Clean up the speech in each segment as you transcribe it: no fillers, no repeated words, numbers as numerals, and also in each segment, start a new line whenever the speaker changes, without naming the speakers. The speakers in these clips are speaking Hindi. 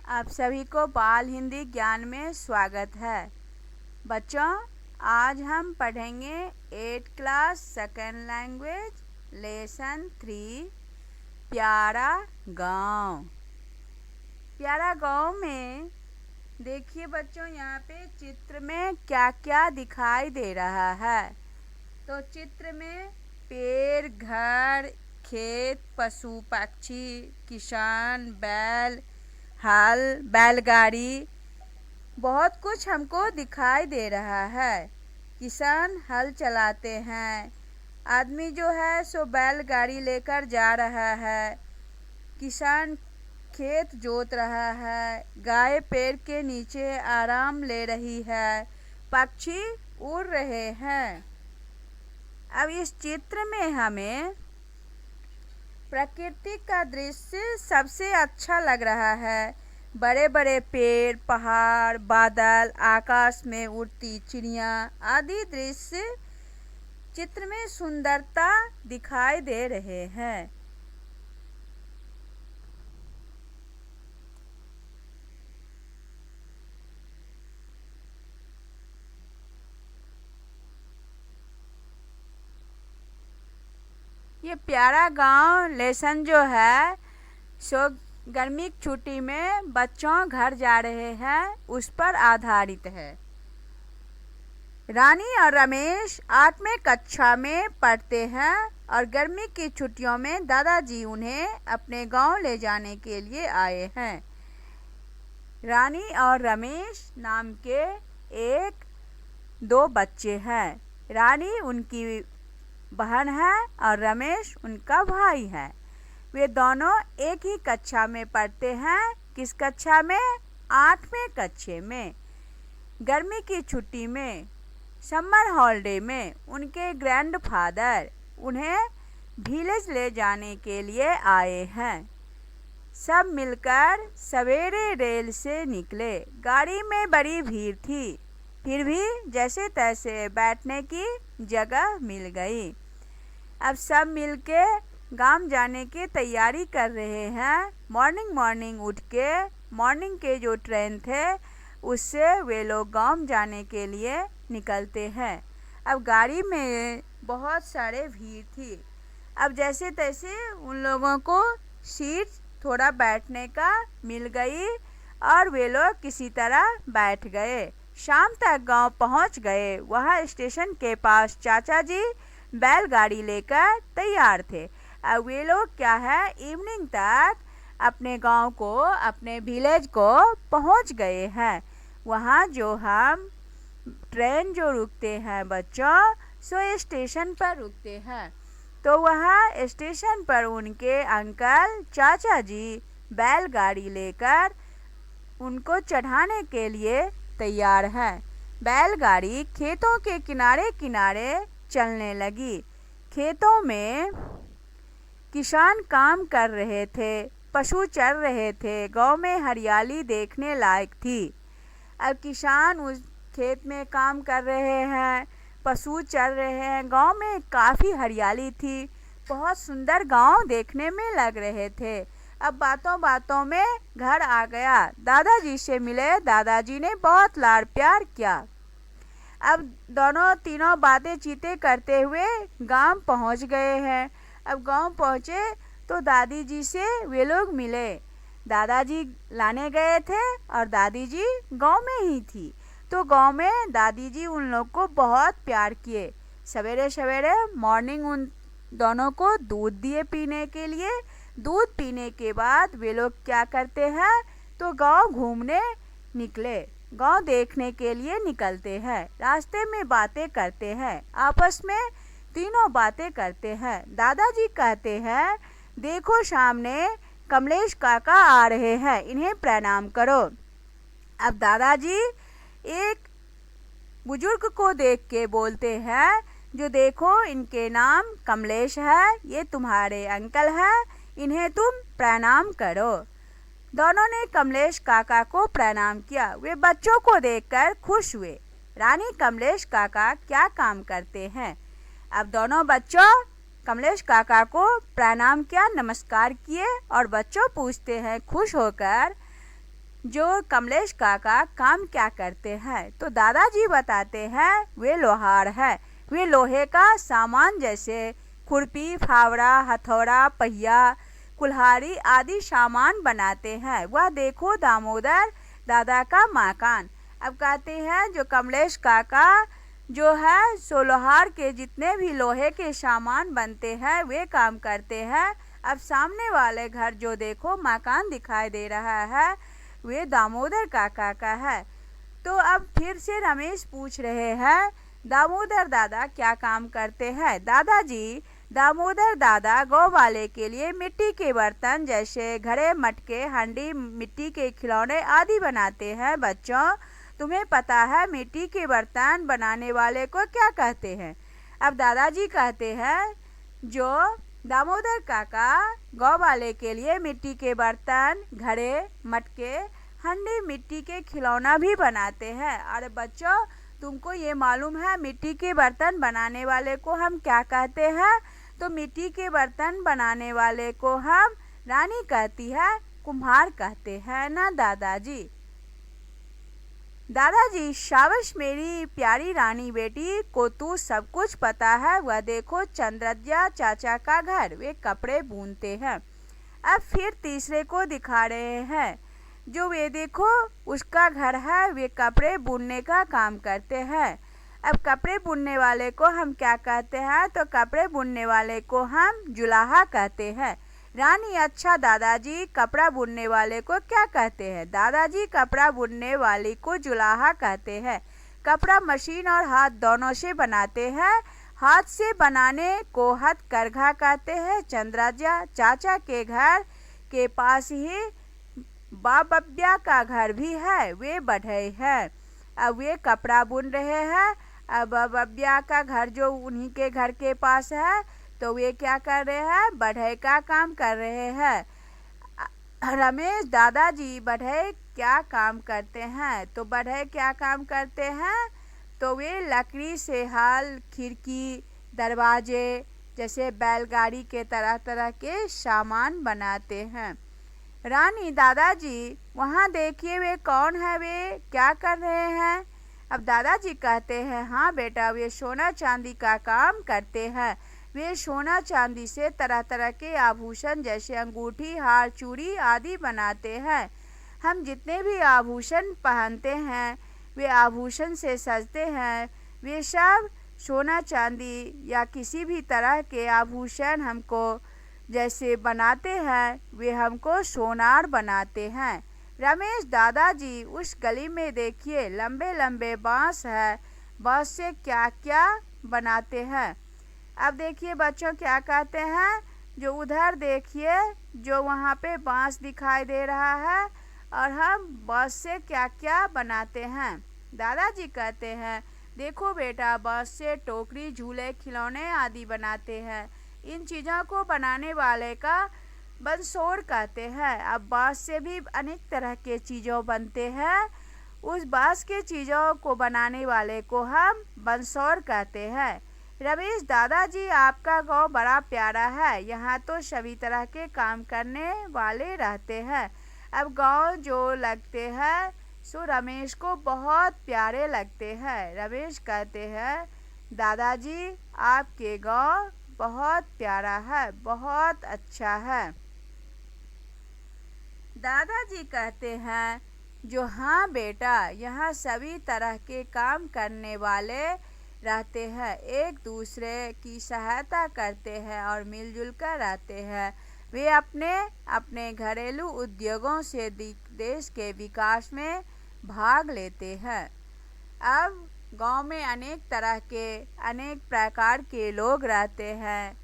आप सभी को बाल हिंदी ज्ञान में स्वागत है। बच्चों, आज हम पढ़ेंगे 8 क्लास सेकेंड लैंग्वेज लेसन 3 प्यारा गांव। प्यारा गांव में देखिए बच्चों, यहाँ पे चित्र में क्या क्या दिखाई दे रहा है। तो चित्र में पेड़, घर, खेत, पशु पक्षी, किसान, बैल, हल, बैलगाड़ी, बहुत कुछ हमको दिखाई दे रहा है। किसान हल चलाते हैं, आदमी जो है सो बैलगाड़ी लेकर जा रहा है, किसान खेत जोत रहा है, गाय पेड़ के नीचे आराम ले रही है, पक्षी उड़ रहे हैं। अब इस चित्र में हमें प्रकृति का दृश्य सबसे अच्छा लग रहा है। बड़े बड़े पेड़, पहाड़, बादल, आकाश में उड़ती चिड़िया आदि दृश्य चित्र में सुंदरता दिखाई दे रहे हैं। ये प्यारा गांव लेसन जो है सो गर्मी की छुट्टी में बच्चों घर जा रहे हैं उस पर आधारित है। रानी और रमेश 8वीं कक्षा में पढ़ते हैं और गर्मी की छुट्टियों में दादाजी उन्हें अपने गांव ले जाने के लिए आए हैं। रानी और रमेश नाम के दो बच्चे हैं। रानी उनकी बहन है और रमेश उनका भाई है। वे दोनों एक ही कक्षा में पढ़ते हैं। किस कक्षा में? 8वीं कक्षा में। गर्मी की छुट्टी में, समर हॉलिडे में उनके ग्रैंडफादर उन्हें विलेज ले जाने के लिए आए हैं। सब मिलकर सवेरे रेल से निकले। गाड़ी में बड़ी भीड़ थी, फिर भी जैसे तैसे बैठने की जगह मिल गई। अब सब मिलके गांव जाने की तैयारी कर रहे हैं। मॉर्निंग उठ के मॉर्निंग के जो ट्रेन थे उससे वे लोग गांव जाने के लिए निकलते हैं। अब गाड़ी में बहुत सारे भीड़ थी। अब जैसे तैसे उन लोगों को सीट थोड़ा बैठने का मिल गई और वे लोग किसी तरह बैठ गए। शाम तक गांव पहुंच गए। वहां स्टेशन के पास चाचा जी बैलगाड़ी लेकर तैयार थे। अब वे लोग क्या है, इवनिंग तक अपने गांव को, अपने विलेज को पहुंच गए हैं। वहां जो हम ट्रेन जो रुकते हैं बच्चों, सो स्टेशन पर रुकते हैं। तो वहाँ स्टेशन पर उनके अंकल चाचा जी बैलगाड़ी लेकर उनको चढ़ाने के लिए तैयार हैं। बैलगाड़ी खेतों के किनारे किनारे चलने लगी। खेतों में किसान काम कर रहे थे, पशु चर रहे थे। गांव में हरियाली देखने लायक थी। अब किसान उस खेत में काम कर रहे हैं, पशु चर रहे हैं। गांव में काफ़ी हरियाली थी, बहुत सुंदर गांव देखने में लग रहे थे। अब बातों बातों में घर आ गया। दादाजी से मिले। दादाजी ने बहुत लाड़ प्यार किया। अब दोनों तीनों बातें चीतें करते हुए गांव पहुंच गए हैं। अब गांव पहुंचे तो दादी जी से वे लोग मिले। दादाजी लाने गए थे और दादी जी गांव में ही थी। तो गांव में दादी जी उन लोग को बहुत प्यार किए। सवेरे सवेरे मॉर्निंग उन दोनों को दूध दिए पीने के लिए। दूध पीने के बाद वे लोग क्या करते हैं, तो गांव घूमने निकले। गांव देखने के लिए निकलते हैं। रास्ते में बातें करते हैं, आपस में तीनों बातें करते हैं। दादाजी कहते हैं, देखो सामने कमलेश काका आ रहे हैं, इन्हें प्रणाम करो। अब दादाजी एक बुजुर्ग को देख के बोलते हैं, जो देखो इनके नाम कमलेश है, ये तुम्हारे अंकल हैं, इन्हें तुम प्रणाम करो। दोनों ने कमलेश काका को प्रणाम किया। वे बच्चों को देखकर खुश हुए। रानी कमलेश काका क्या काम करते हैं? अब दोनों बच्चों कमलेश काका को प्रणाम किया, नमस्कार किए और बच्चों पूछते हैं खुश होकर, जो कमलेश काका काम क्या करते हैं? तो दादाजी बताते हैं वे लोहार है। वे लोहे का सामान जैसे खुरपी, फावड़ा, हथौड़ा, पहिया, कुल्हाड़ी आदि सामान बनाते हैं। वह देखो दामोदर दादा का मकान। अब कहते हैं जो कमलेश काका जो है सो लोहार के जितने भी लोहे के सामान बनते हैं वे काम करते हैं। अब सामने वाले घर जो देखो मकान दिखाई दे रहा है वे दामोदर काका का है। तो अब फिर से रमेश पूछ रहे हैं दामोदर दादा क्या काम करते हैं? दादाजी, दामोदर दादा गौ वाले के लिए मिट्टी के बर्तन जैसे घड़े, मटके, हांडी, मिट्टी के खिलौने आदि बनाते हैं। बच्चों, तुम्हें पता है मिट्टी के बर्तन बनाने वाले को क्या कहते हैं? अब दादाजी कहते हैं जो दामोदर काका गौ वाले के लिए मिट्टी के बर्तन, घड़े, मटके, हांडी, मिट्टी के खिलौना भी बनाते हैं। अरे बच्चों, तुमको ये मालूम है मिट्टी के बर्तन बनाने वाले को हम क्या कहते हैं? तो मिट्टी के बर्तन बनाने वाले को हम रानी कहती है, कुम्हार कहते हैं ना दादाजी। दादाजी, शाबाश मेरी प्यारी रानी बेटी को तू सब कुछ पता है। वह देखो चंद्रज्ञा चाचा का घर, वे कपड़े बुनते हैं। अब फिर तीसरे को दिखा रहे हैं जो वे देखो उसका घर है, वे कपड़े बुनने का काम करते हैं। अब कपड़े बुनने वाले को हम क्या कहते हैं? तो कपड़े बुनने वाले को हम जुलाहा कहते हैं। रानी, अच्छा दादाजी, कपड़ा बुनने वाले को क्या कहते हैं? दादाजी, कपड़ा बुनने वाली को जुलाहा कहते हैं। कपड़ा मशीन और हाथ दोनों से बनाते हैं। हाथ से बनाने को हथकरघा कहते हैं। चंद्रज्ञा चाचा के घर के पास ही बाबब्या का घर भी है, वे बढ़ई है। अब वे कपड़ा बुन रहे हैं। अब बाबब्या का घर जो उन्हीं के घर के पास है तो वे क्या कर रहे हैं? बढ़ई का काम कर रहे हैं। रमेश, दादाजी बढ़ई क्या काम करते हैं? तो बढ़ई क्या काम करते हैं? तो वे लकड़ी से हाल, खिड़की, दरवाजे जैसे बैलगाड़ी के तरह तरह के सामान बनाते हैं। रानी, दादाजी वहाँ देखिए वे कौन है, वे क्या कर रहे हैं? अब दादाजी कहते हैं हाँ बेटा, वे सोना चांदी का काम करते हैं। वे सोना चांदी से तरह तरह के आभूषण जैसे अंगूठी, हार, चूड़ी आदि बनाते हैं। हम जितने भी आभूषण पहनते हैं वे आभूषण से सजते हैं। वे सब सोना चांदी या किसी भी तरह के आभूषण हमको जैसे बनाते हैं वे हमको सोनार बनाते हैं। रमेश, दादाजी उस गली में देखिए लंबे लंबे बांस है, बांस से क्या क्या बनाते हैं? अब देखिए बच्चों क्या कहते हैं, जो उधर देखिए जो वहाँ पे बांस दिखाई दे रहा है और हम बांस से क्या क्या बनाते हैं? दादाजी कहते हैं देखो बेटा, बांस से टोकरी, झूले, खिलौने आदि बनाते हैं। इन चीज़ों को बनाने वाले का बंसोर कहते हैं। अब बांस से भी अनेक तरह के चीज़ों बनते हैं। उस बांस के चीज़ों को बनाने वाले को हम बंसोर कहते हैं। रमेश, दादाजी आपका गांव बड़ा प्यारा है, यहाँ तो सभी तरह के काम करने वाले रहते हैं। अब गांव जो लगते हैं सो रमेश को बहुत प्यारे लगते हैं। रमेश कहते हैं दादाजी आपके गांव बहुत प्यारा है, बहुत अच्छा है। दादाजी कहते हैं जो हाँ बेटा, यहाँ सभी तरह के काम करने वाले रहते हैं, एक दूसरे की सहायता करते हैं और मिलजुल कर रहते हैं। वे अपने अपने घरेलू उद्योगों से देश के विकास में भाग लेते हैं। अब गांव में अनेक तरह के अनेक प्रकार के लोग रहते हैं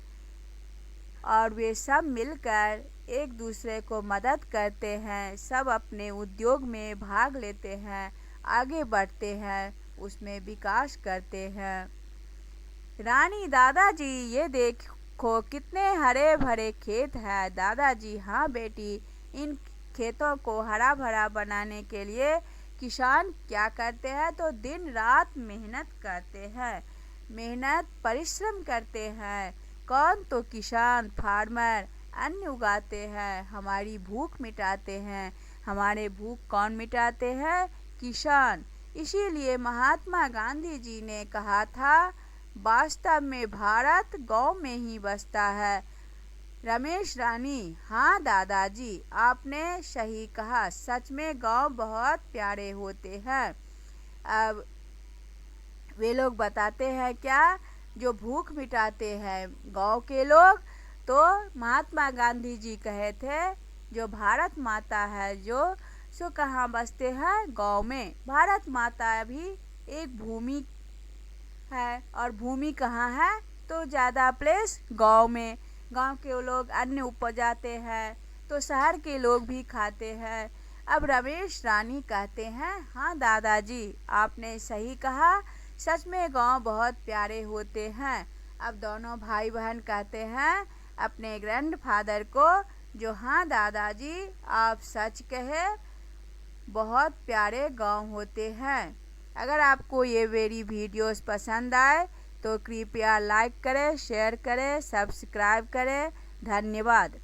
और वे सब मिलकर एक दूसरे को मदद करते हैं। सब अपने उद्योग में भाग लेते हैं, आगे बढ़ते हैं, उसमें विकास करते हैं। रानी, दादाजी ये देखो कितने हरे भरे खेत हैं। दादाजी, हाँ बेटी, इन खेतों को हरा भरा बनाने के लिए किसान क्या करते हैं? तो दिन रात मेहनत करते हैं, मेहनत परिश्रम करते हैं। कौन? तो किसान, फार्मर। अन्न उगाते हैं, हमारी भूख मिटाते हैं। हमारे भूख कौन मिटाते हैं? किसान। इसीलिए महात्मा गांधी जी ने कहा था, वास्तव में भारत गौ में ही बसता है। रमेश रानी: हाँ दादाजी, आपने सही कहा। सच में गौ बहुत प्यारे होते हैं। अब वे लोग बताते हैं क्या, जो भूख मिटाते हैं गौ के लोग। तो महात्मा गांधी जी कहे थे, जो भारत माता है जो सो कहाँ बसते हैं? गौ में। भारत माता भी एक भूमि है, और भूमि कहाँ है? तो ज़्यादा प्लेस गांव में। गांव के लोग अन्न उपजाते हैं तो शहर के लोग भी खाते हैं। अब रमेश रानी कहते हैं, हाँ दादाजी, आपने सही कहा। सच में गांव बहुत प्यारे होते हैं। अब दोनों भाई बहन कहते हैं अपने ग्रैंडफादर को, जो हाँ दादाजी, आप सच कहे, बहुत प्यारे गांव होते हैं। अगर आपको ये मेरी वीडियोस पसंद आए तो कृपया लाइक करें, शेयर करें, सब्सक्राइब करें। धन्यवाद।